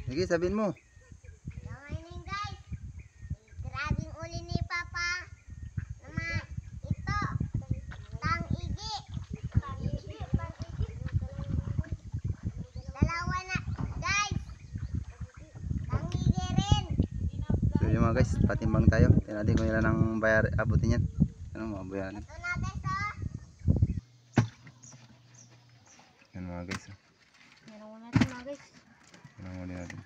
Sige, sabihin mo. Morning guys. Grabing uli ni Papa. Nama ito. Tang-igi. Dalawa na guys. Tang-igi rin. So yung mga guys, patimbang tayo. Tingnan natin kung ilan ang bayar, abutin yan. Ano mga bayaran? Ito na guys oh. Yan mga guys. Meron mo natin mga guys. Tingnan mo natin.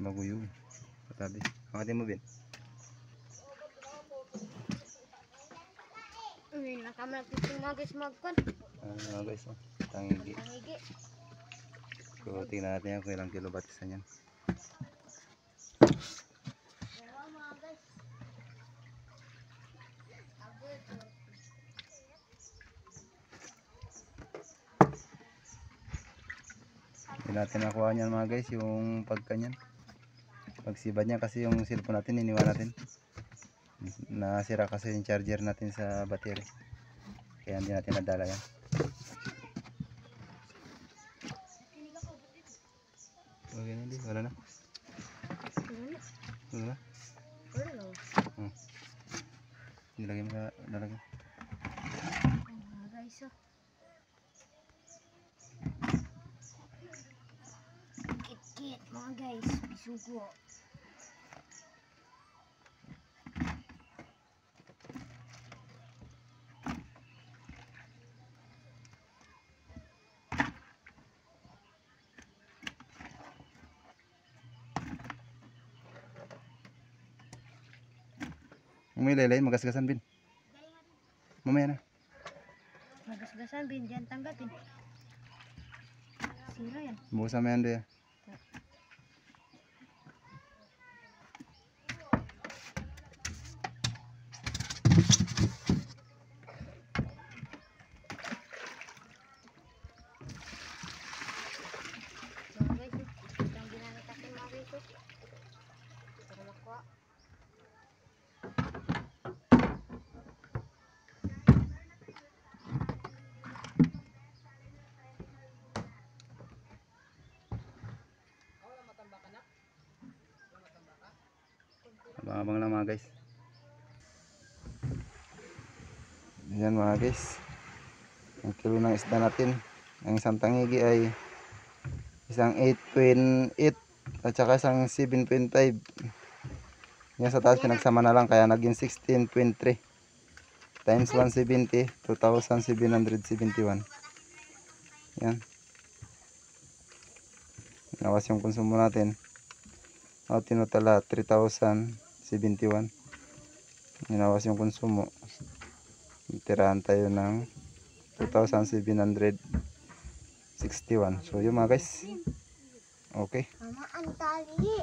Maguyo. Patabi. Makatin mo, Ben. Nakamag itong mga guys magkon. Mga guys, tangigi. Tang-igi. So tingnan natin yan kung ilang kilo batisan yan. Dalawa mga guys. Abot. Hindi natin nakuha niyan mga guys, yung pagkanyan. Pagsibad niya kasi yung cellphone natin, iniwan natin. Nasira kasi yung charger natin sa battery. Kaya hindi natin nadala yan. Okay na, hindi. Wala na. Wala na. Nilagay mo na. Nalagay. Mga guys oh. Kit-kit mga guys. Bisugo. May laylay, magasgasan bin. Mamaya na. Magasgasan bin diyan tanggapin. Sira yan. Bukasan mo yan doon. Mga guys oh. Itang ginamit natin mga guys oh. Para makuha. Abang-abang lang mga guys. Ayan mga guys. Ang kilo ng isda natin. Ang isang tangigi ay isang 8.8 at saka isang 7.5. Yan sa taas pinagsama na lang kaya naging 16.3 times 170, 2,771. Yan. Nawas yung konsumo natin. O tinutala 3,071. Nawas yung konsumo. Tirahan tayo ng 2,761. So yun mga guys. Okay. Mama, ang tali.